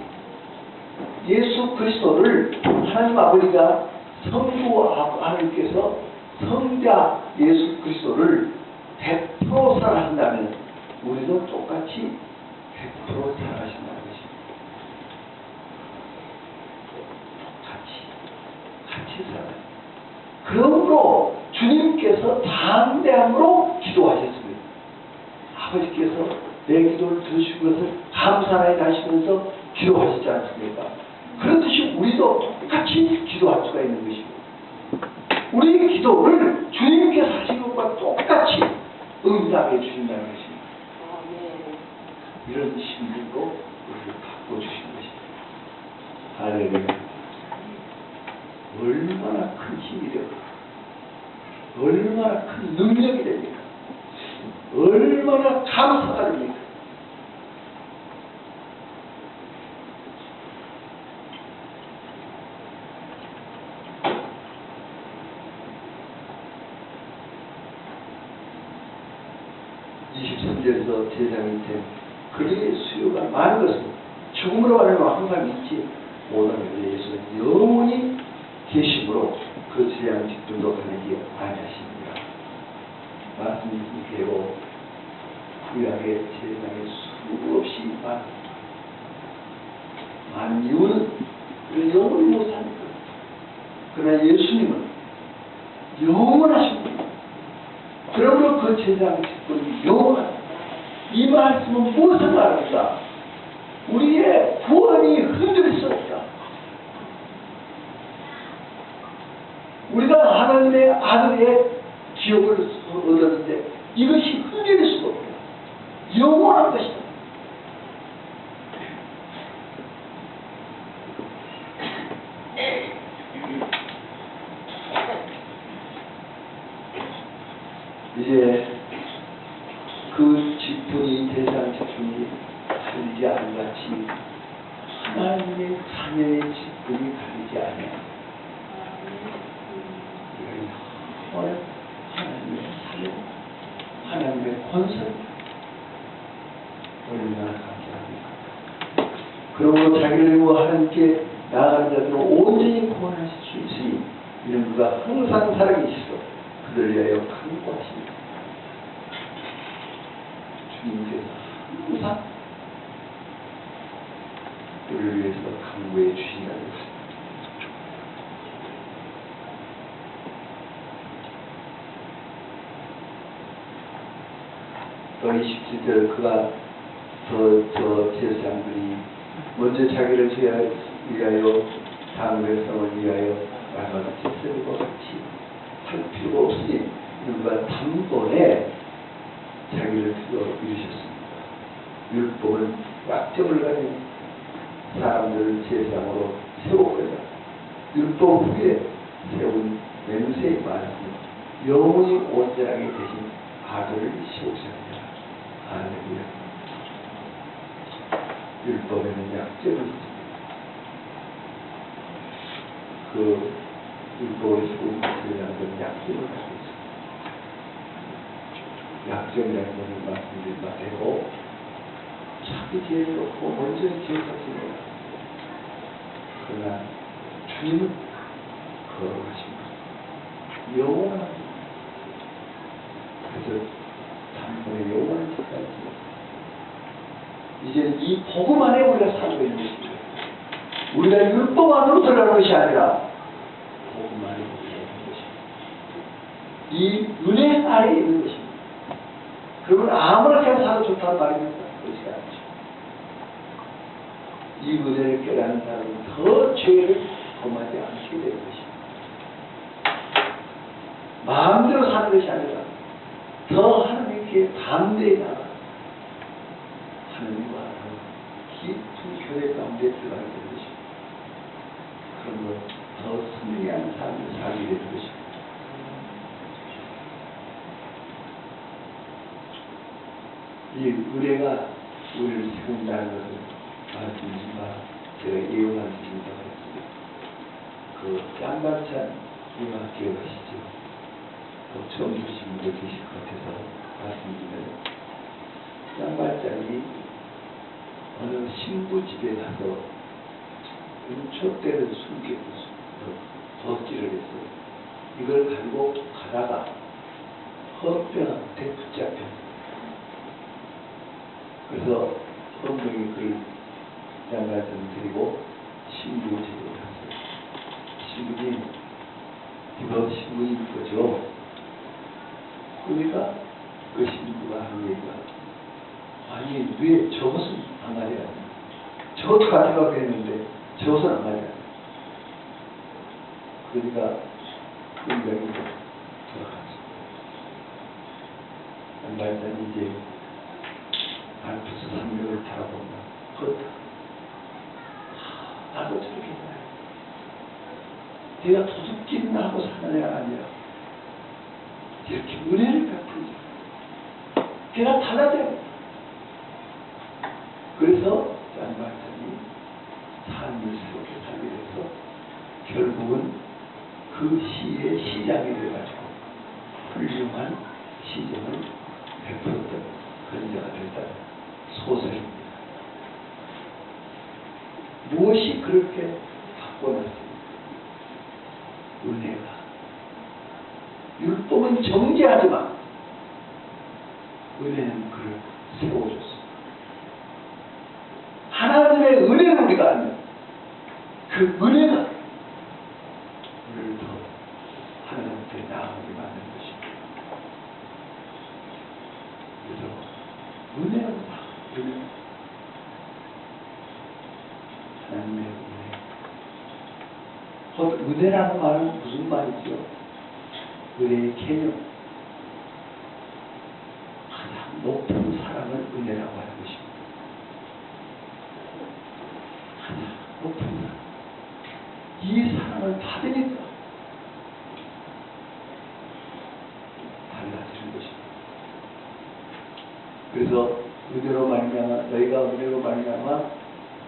예수 그리스도를 하나님 아버지가 성부 하나님께서 성자 예수 그리스도를 100% 사랑한다면 우리도 똑같이 100% 사랑하신다는 것입니다. 같이 사랑하십니다. 그러므로 주님께서 담대함으로 기도하셨습니다. 아버지께서 내 기도를 들으신 것을 감사하게 하시면서 기도하시지 않습니까? 그렇듯이 우리도 똑같이 기도할 수가 있는 것입니다. 우리의 기도를 주님께서 하신 것과 똑같이 응답해 주신다는 것입니다. 이런 신분으로 우리를 바꿔주신 것입니다. 할렐루야. 얼마나 큰 힘이 됩니까? 얼마나 큰 능력이 됩니까? 얼마나 감사가 됩니까? (23절에서) 제자한테 그의 수요가 많은 것은 죽음으로 가는 항상 있지 못하는 예수는 영원히 계심으로 그 제자한 직분도 가는지 아니하십니다. 말씀이 대로 구약의 제사장이 수없이 많은 이유는 영원히 못하니까. 그러나 예수님은 영원하신 분입니다. 그러므로 그 제사장 직분이 영원합니다. 이 말씀은 무엇을 말합니까? 우리의 구원이 흔들릴 수 없다. 우리가 하나님의 아들의 기업을 얻었는데 이것이 흔들릴 수가 없다. 영원한 것이다. 그 직분이 대상 직분이 다르지 않같이 하나님의 자녀의 직분이 다르지 않아요. 하나님의 사명, 하나님의 권세, 얼마나 감사합니까? 그러므로 자기를 위해 하나님께 나아가는 자들은 온전히 구원하실 수 있으니 이는 그가 항상 살아계시어 그들 위하여 간구하십니다. 주님께서 항상 우리를 위해서 간구해 주신다는 것입니다. 또 27절 그가 저 제사장들이 먼저 자기를 위하여 다음 백성을 위하여 말과 같이 썰과 같이 할 필요가 없으니 그가 단번에 자기를 이루셨습니다. 율법은 약점을 가진 사람들을 제사장으로 세웠거든. 율법 후에 세운 맹세의 말씀 영원히 온전하게 되신 아들을 세우셨습니다. 할렐루야. 율법에는 약점이 있습니다. 그 율법을 세운 제사장들은 약점을 가지고 있습니다. 약점이라는 것을 말씀드린 바대로 자기 지혜를 놓고 먼저 기억하시는 그러나 주님은 거룩하십니다. 영원한 그래서 단번에 영원한 것까지 이제 이 복음 안에 우리가 살고 있는 것입니다. 우리가 율법 안으로 들어가는 것이 아니라 복음 안에 들어가는 것입니다. 이 은혜 아래에 있는 것입니다. 그러면 아무나 그냥 살아도 좋다는 말입니다. 그렇지 않죠. 이 은혜를 깨닫는 사람은 더 죄를 범하지 않게 되는 것입니다. 마음대로 사는 것이 아니라 더 하나님께 담대히 나가 하나님과 깊은 교회 가운데 들어가게 되는 것입니다. 그런 더 승리한 삶을 살게 되는 것입니다. 이 은혜가 우리를 세운다는 것을 말씀드리지만 제가 예언한 드립니다. 그 짱반찬 이마 기억하시죠? 처음 들으신 분들 계실 것 같아서 말씀드리면 짱반찬이 어느 신부 집에 가서 은초대를 숨기고 덧질을 했어요. 이걸 가지고 가다가 헌병한테 붙잡혔어요. 그래서 헌병이 그를 짱반찬을 드리고 신부 집으로 갔어요. 신부님, 이거 신부님 거죠? 그러니까 그 신부가 한 얘기가 아니 왜 저것은 안 가져가냐? 저것도 가져가게 했는데 저것은 안 가져가냐? 그러니까 그 인간이 돌아갔습니다. 짱반찬이 이제 알프스 산맥을 바라본다. 그렇다. 나도 저렇게 해봐요. 내가 도둑질을 하고 사는 애가 아니라 이렇게 은혜를 베풀지. 걔가 달라져요. 그래서 짱반찬이 삶을 새롭게 살게 돼서 결국은 그 시의 시작이 돼가지고 훌륭한 시정을 베풀었던 그런 자가 됐다는 소설입니다. 무엇이 그렇게 바꿔놨습니까? 은혜가. 율법은 정죄하지만 은혜는 그를 세워줬습니다. 하나님의 은혜를 우리가 알면 그 은혜가 우리를 더 하나님께 나아가게 만드는 것입니다. 그래서 은혜는 은혜. 하나님의 은혜. 은혜라는 말은 무슨 말이죠? 은혜의 개념. 가장 높은 사랑을 은혜라고 하는 것입니다. 가장 높은 사랑. 이 사랑을 받으니까 달라지는 것입니다. 그래서 은혜로 말미암아 너희가 은혜로 말미암아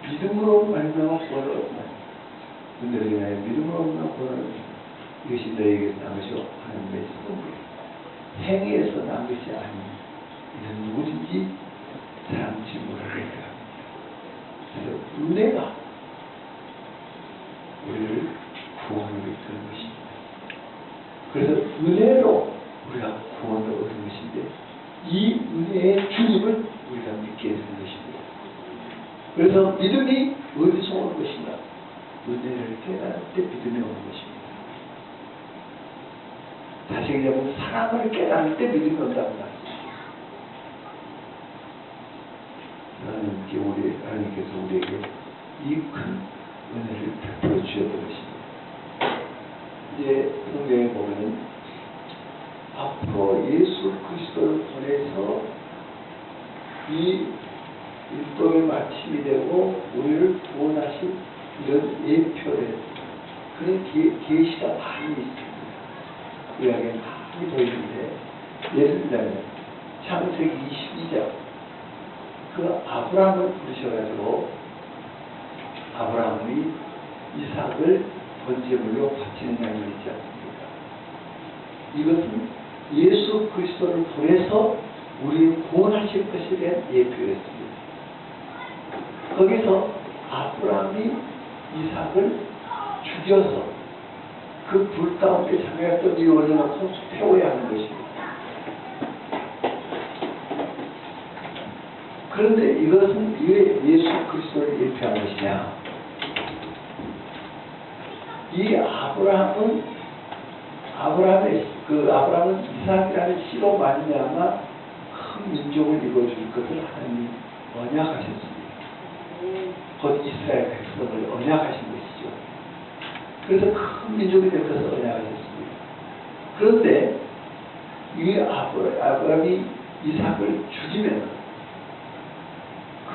믿음으로 말미암아 구원을 얻는다. 은혜로 인하여 믿음으로 얻는 구원을 이것이 너희에게 난 것이요 하나님의 선물. 행위에서 난 것이 아니니 이는 누구든지 사람지 못하겠다. 그래서 은혜가 우리를 구원으로 이끄는 것입니다. 그래서 은혜로 우리가 구원을 얻는 것인데 이 은혜의 주님을 우리가 믿게 되는 것입니다. 그래서 믿음이 어디서 오는 것인가? 은혜를 깨달을 때 믿음이 오는 것입니다. 다시 얘기하면 사랑을 깨달을 때 믿음이 온다는 말이죠. 하나님께서 우리에게 이 큰 은혜를 베풀어 주셨던 것입니다. 이제 성경에 보면 앞으로 예수 그리스도를 보내서 이 율동의 마침이 되고 우리를 구원하신 이런 예표를 그런 계시가 많이 있습니다. 그 이야기는 많이 보이는데 예를 들면 창세기 22장 그 아브라함을 부르셔가지고 아브라함이 이삭을 번제물로 바치는 양이 있지 않습니까? 이것은 예수 그리스도를 보내서 우리를 구원하실 것에 대한 예표였습니다. 거기서 아브라함이 이삭을 죽여서 그 불 가운데 자기가 떠들이 올려놓고 태워야 하는 것입니다. 그런데 이것은 왜 예수 그리스도를 예표한 것이냐? 이 아브라함은 이삭이라는 씨로 말미암아 큰 민족을 이루어줄 것을 하나님이 언약하셨습니다. 곧 이스라엘 백성을 언약하신 것이죠. 그래서 큰 민족이 될 것을 언약하셨습니다. 그런데 이 아브라함이 이삭을 죽이면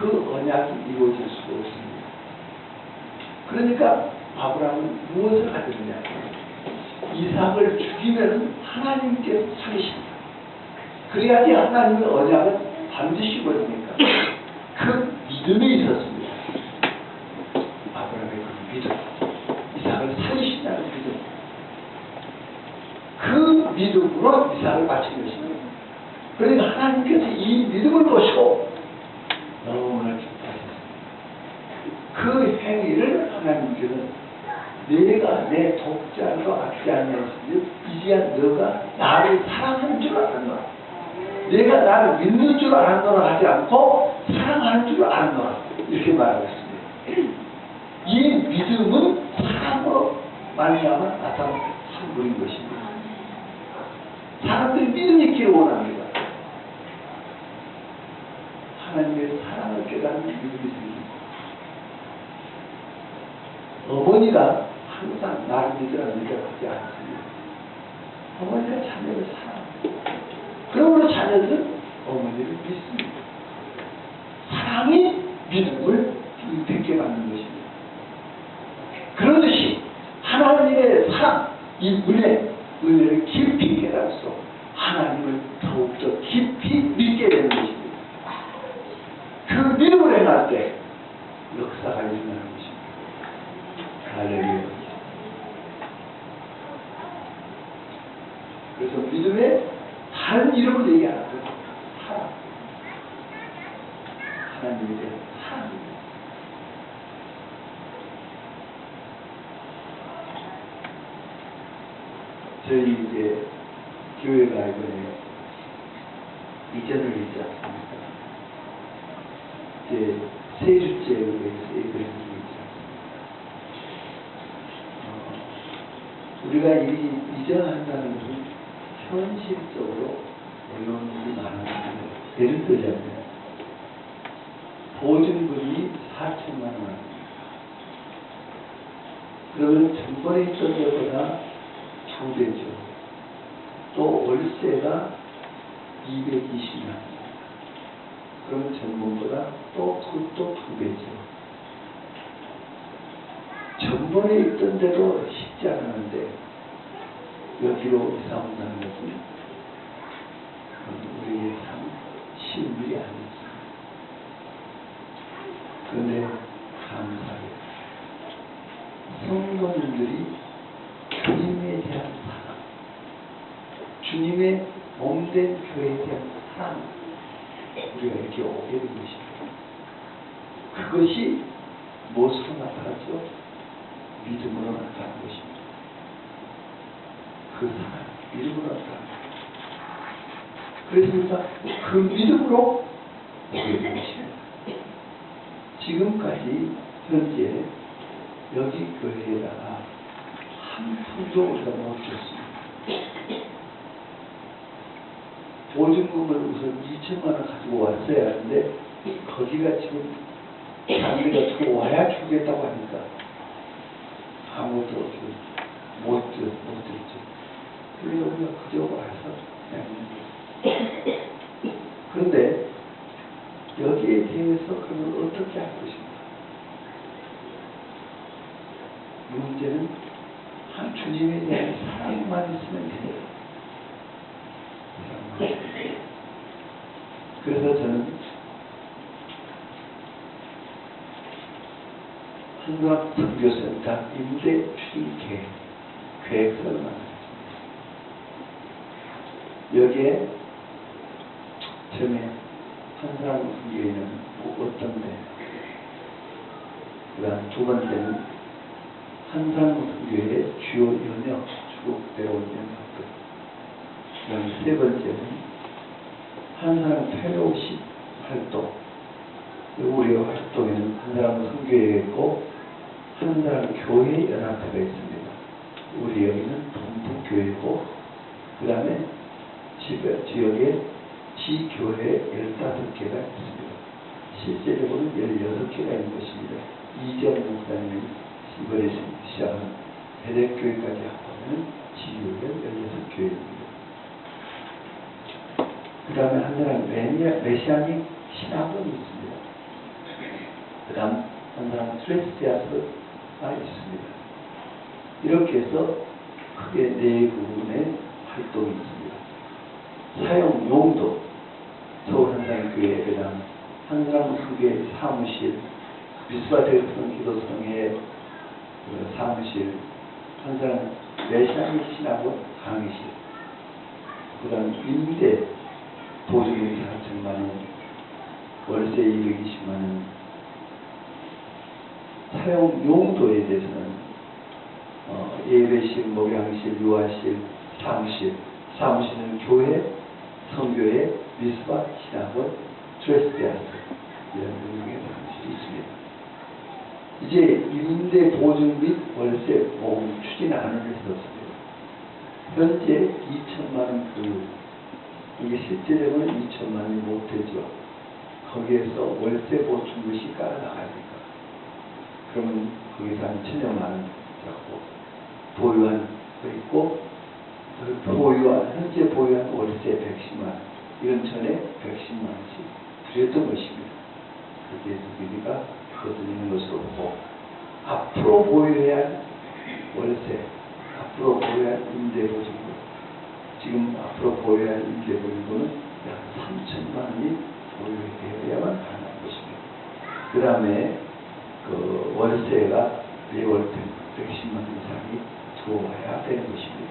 그 언약이 이루어질 수가 없습니다. 그러니까 아브라함은 무엇을 하느냐? 이삭을 죽이면 하나님께서 살리십니다. 그래야지 하나님의 언약은 반드시 이루어집니까? 그 믿음이 있었습니다. 아브라함의 그 믿음, 이삭을 살리신다는 믿음. 그 믿음으로 이삭을 바친 것입니다. 그러니까 하나님께서 이 믿음을 보시고 너무나 기뻐하셨습니다. 그 행위를 하나님께서 내가 내 독자로 악지 아니하시니 이제야 너가 나를 사랑하는 줄 알았노라. 내가 나를 믿는 줄 알았노라 하지 않고 사랑하는 줄 알았노라 이렇게 말하고 있습니다. 이 믿음은 사랑으로 말미암아 나타난 선물인 것입니다. 사람들이 믿음 있기를 원합니다. 하나님의 사랑을 깨닫는 믿음이 있습니다. 어머니가 항상 나를 믿으라 하지 않습니다. 어머니가 자녀를 사랑합니다. 그러므로 자녀들은 어머니를 믿습니다. 사랑이 믿음을 임팩게 받는 것입니다. 그러듯이 하나님의 사랑, 이 은혜를 깊이 깨달아서 하나님을 더욱더 깊이 믿게 되는 것입니다. 그 믿음을 행할 때 역사가 일어나는 것입니다. 할렐루야. 그래서 믿음의 다른 이름을 얘기 안 하고 사랑. 하나님에 대한 사랑입니다. 저희 이제 교회가 이번에 이전을 했지 않습니까? 이제 세 주째로 해서 예배를 드리고 있지 않습니까? 우리가 이전한다는 것은 현실적으로 어려운 일이 많았습니다. 예를 들자면 보증금이 4천만 원. 그러면 전번에 있던 데보다 2배죠. 또 월세가 220만 원. 그러면 전번보다 또 그것도 2배죠. 전번에 있던 데도 쉽지 않았는데 여기로 이사 온다는 것은 우리의 참 쉬운 일이 아닙니다. 참된 교회에 대한 사랑, 우리가 이렇게 오게 된 것입니다. 그것이 무엇으로 나타나죠? 믿음으로 나타나는 것입니다. 그 사랑, 믿음으로 나타납니다. 그래서 우리가 그 믿음으로 오게 된 것입니다. 지금까지 현재 여기 교회에다가 한 푼도 우리가 못 줬습니다. 보증금을 우선 2천만 원 가지고 왔어야 하는데 거기가 지금 장비가 들어와야 주겠다고 하니까 아무것도 못 줬죠. 그래서 우리가 그저 와서 그냥 그런데 여기에 대해서 그러면 어떻게 할 것인가? 문제는 한 주님에 대한 사랑만 있으면 돼요. 그래서 저는 한국 선교센터 임대 추진 계획서를 만들었습니다. 여기에 처음에 한 사람 위에는 어떤 데, 그 다음 두 번째는 한 사람 위에 주요 연역, 주곡되어 온 연역들, 그 다음 세 번째는 한 사람 펠로우십 활동, 우리의 활동에는 한 사람은 선교회가 있고 한 사람은 교회 연합회가 있습니다. 우리 여기는 동북교회고 그 다음에 지역에 지교회 15개가 있습니다. 실제적으로는 16개가 있는 것입니다. 이정 목사님이 이번에 시작한 대대교회까지 합하면 지교회가 16교회입니다. 그 다음에 한 사람 메시아닉 신학원이 있습니다. 그 다음 한 사람 트레스티아스가 있습니다. 이렇게 해서 크게 4부분의 활동이 있습니다. 사용 용도, 서울 한상교회, 그 다음 한상교회 사무실, 미스바대성 기도성의 사무실, 한 사람 메시아닉 신학원 강의실, 그 다음 임대 보증금 4천만 원, 월세 220만 원, 사용 용도에 대해서는 예배실, 목양실, 유아실, 사무실은 교회, 성교회, 미스바, 신학원, 트레스티아스 이런 등등의 사무실이 있습니다. 이제 임대 보증 및 월세 보험 추진안을 했었습니다. 현재 2천만 원 이게 실제적으로는 2천만 원이 못 되죠. 거기에서 월세 보충금이 깔아나가니까. 그러면 거기서 한 1,000여만 원 잡고 보유한 거 있고, 현재 보유한 월세 110만 원, 이런 전에 110만 원씩 드렸던 것입니다. 그렇게 해서 우리가 거두는 것으로 보고, 앞으로 보유해야 할 월세, 앞으로 보유해야 할 임대보증금, 지금 앞으로 보유해야 할 임대보증금은 약 3천만 원이 보유되어야만 가능한 것입니다. 그 다음에 그 월세가 매월 110만 원 이상이 들어와야 되는 것입니다.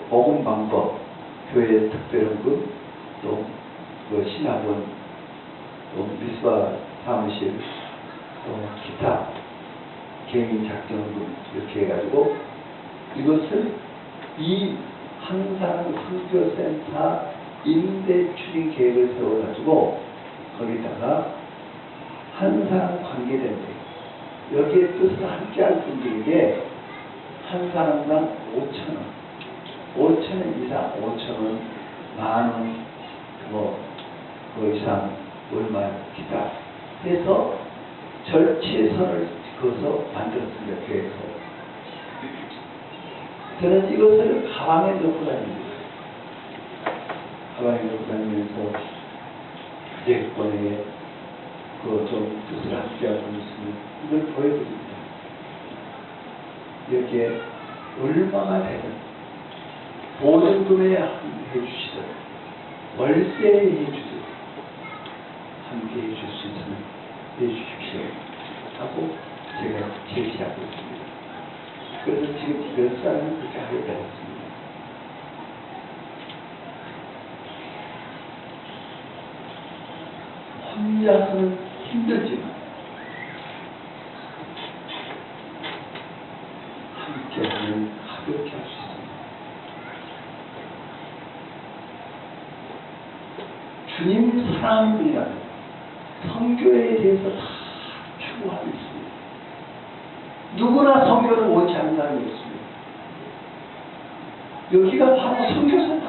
모금 방법, 교회 특별원금, 또 그 신학원, 또 미스바 사무실, 또 기타 개인 작정금 이렇게 해가지고 이것을 이 한상 선교센터 임대 추진 계획을 세워가지고 거기다가 한 사람 관계된 데, 여기에 뜻을 함께할 분들에게 한 사람당 5,000원 이상, 5,000원, 만원, 그 이상, 얼마 기타 해서 절취선을 그어서 만들었습니다. 계획서. 저는 이것을 가방에 넣고 다닙니다. 가방에 넣고 다니면서 대권에 좀 뜻을 함께하고 있으면 이걸 보여드립니다. 이렇게 얼마나 되든 보증금에 해주시든 월세에 해주든 함께 해줄 수 있으면 해주십시오 하고 제가 제시하고 있습니다. 그래서 지금 몇 사람은 그렇게 하게 되었습니다. 혼자서는 힘들지만 함께하면 가볍게 할 수 있습니다. 주님 사랑이라는 성교에 대해서 다 추구하고 있습니다. 누구나 성교를 원치 않는 사람이 없습니다. 여기가 바로 성교사입니다.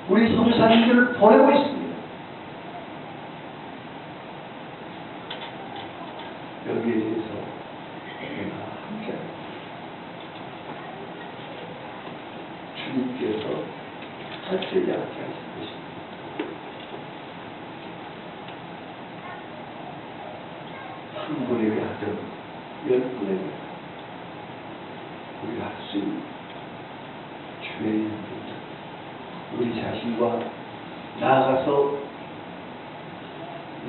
우리 성사님들을 보내고 있습니다. 여기에 대해서 우리가 함께합니다. 주님께서 철저히 함께하실 것입니다. 한 분에게 하든 10분에게 우리가 할 수 있는 주의 일입니다. 우리 자신과 나아가서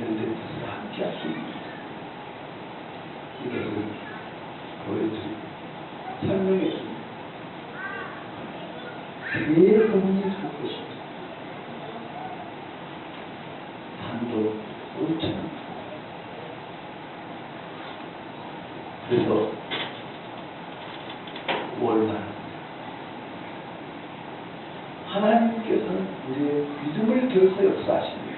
열된 뜻을 함께 할 수 있습니다. 이것을 보여드리고 설명했습니다. 대부분이 될 것입니다. 단도 5,000원. 그래서 월말 하나님께서는 우리의 믿음을 들어서 역사하십니다.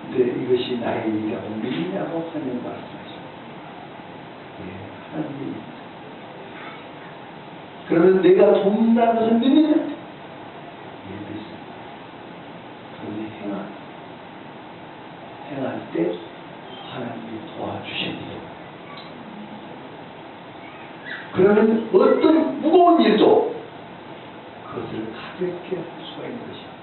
근데 이것이 나의 일이라고 믿느냐고 하나님 말씀하십니다. 예, 하나님입니다. 그러면 내가 돕는다는 것을 믿느냐? 예, 믿습니다. 그런데 행할 때 하나님이 도와주십니다. 그러면 어떤 무거운 일도 그것을 가볍게 할 수가 있는 것입니다.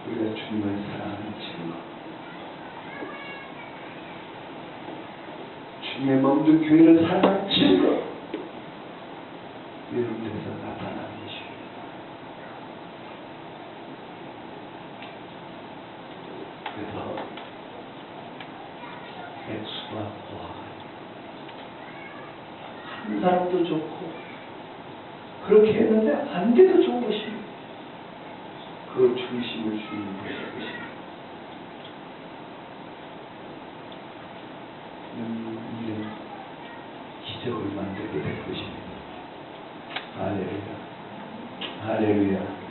우리가 주님을 사랑하는 증거, 주님의 몸된 교회를 사랑하는 증거, 여러분들에서 나타나는 것입니다. 그래서 액수가 고하고 한 사람도 좋고 그렇게 했는데 안 돼도 좋은 것입니다. 그 중심을 주는 것입니다. 이런 기적을 만들게 될 것입니다. 할렐루야. 할렐루야.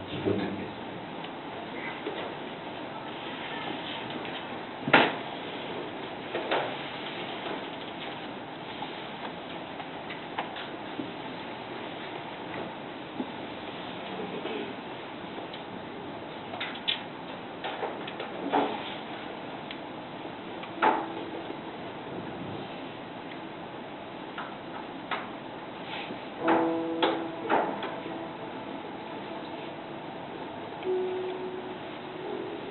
기도드리겠습니다.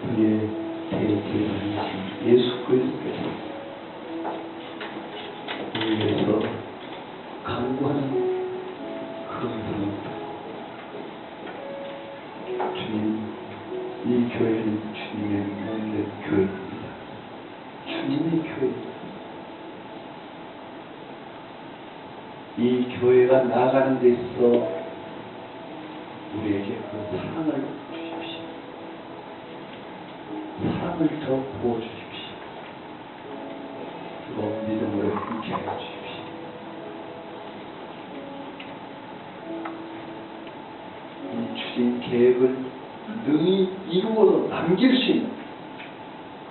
우리의 대제사장이신 예수 그리스도께서 우리를 위해서 강구하는 그런 분입니다. 주님, 이 교회는 주님의 몸된 교회입니다. 주님의 교회입니다. 이 교회가 나아가는 데 있어 우리에게 그 사랑을 주십시오. 사랑을 더 부어주십시오. 뜨거운 믿음으로 함께하여 주십시오. 이 주신 계획을 능히 이루어서 남길 수 있는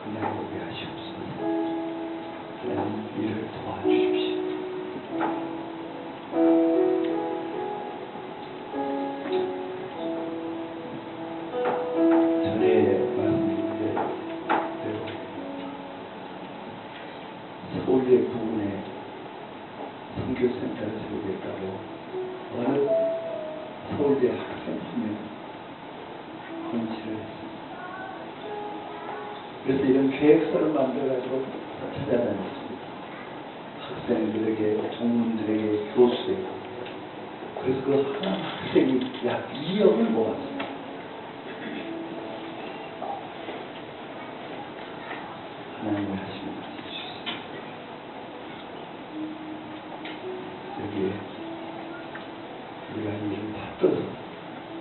그냥 오게 하시옵소서. 하나님 이를 도와주십시오. 서울대 부근에 선교센터를 세우겠다고 어느 서울대 학생 한 명 헌신을 했습니다. 그래서 이런 계획서를 만들어가지고 찾아다녔습니다. 학생들에게, 동문들에게, 교수에게. 그래서 그 한 학생이 약 2억을 모았습니다. 하나님의 하심을 주셨습니다. 여기에 우리가 일을 받들어서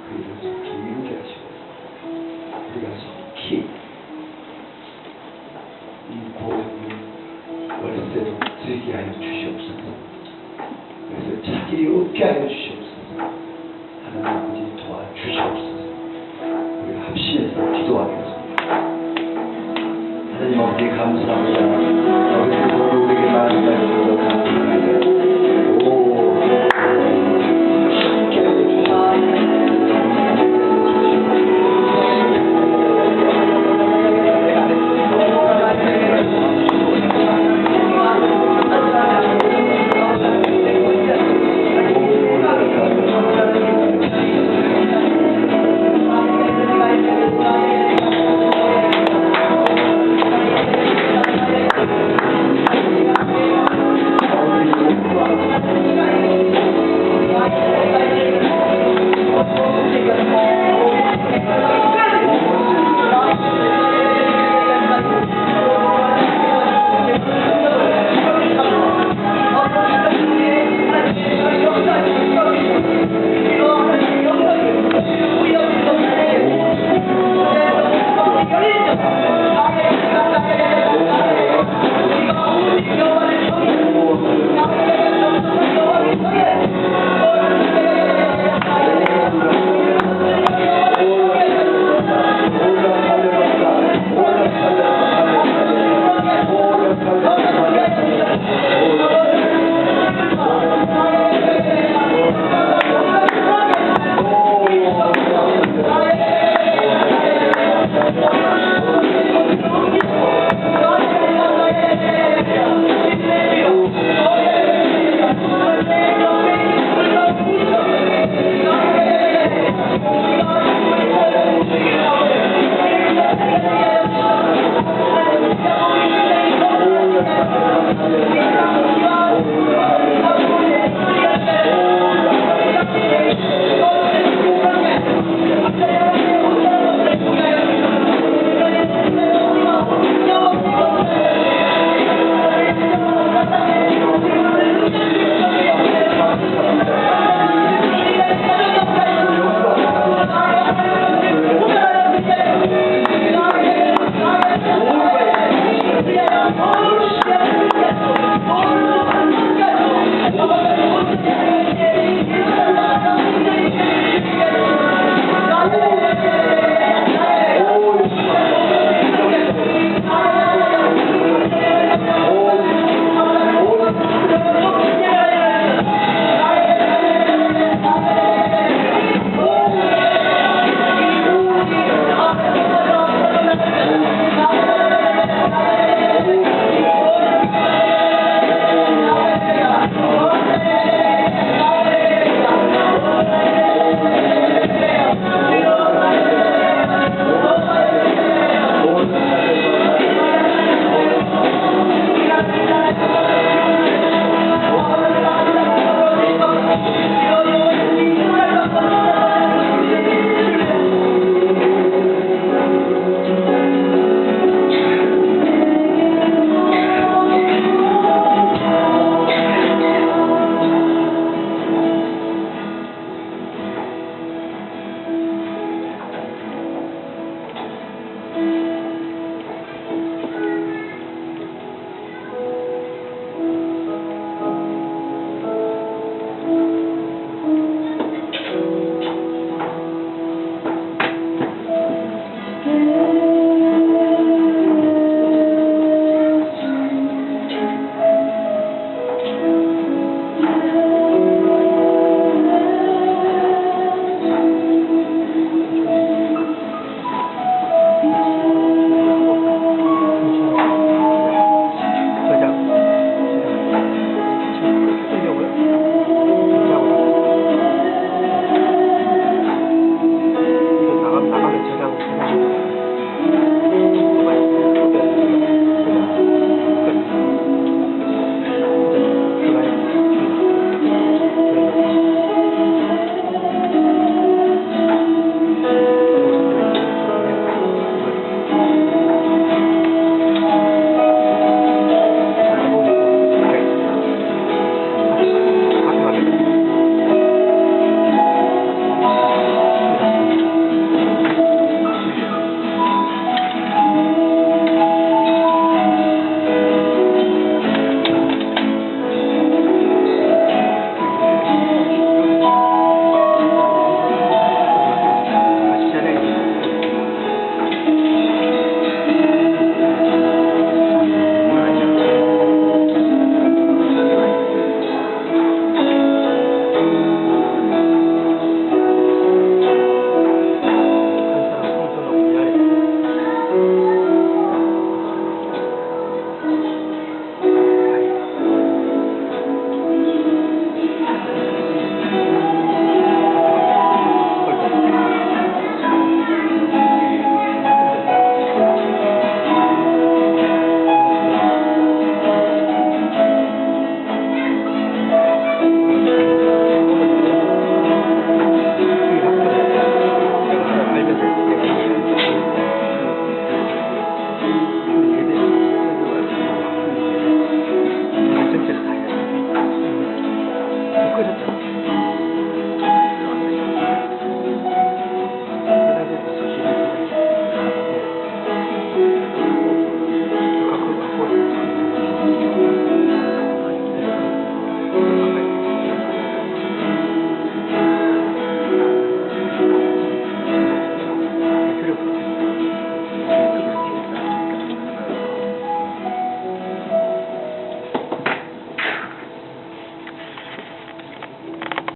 그 일을 속히 이루게 하시고 우리가 속히 이 보험을 월세도 드리게 하여 주시옵소서. 그래서 차질이 없게 하여 주시옵소서. 하나님 아버지 도와주시옵소서. 우리가 합심해서 기도하겠습니다. 하나님 아버지 감사합니다. 아버지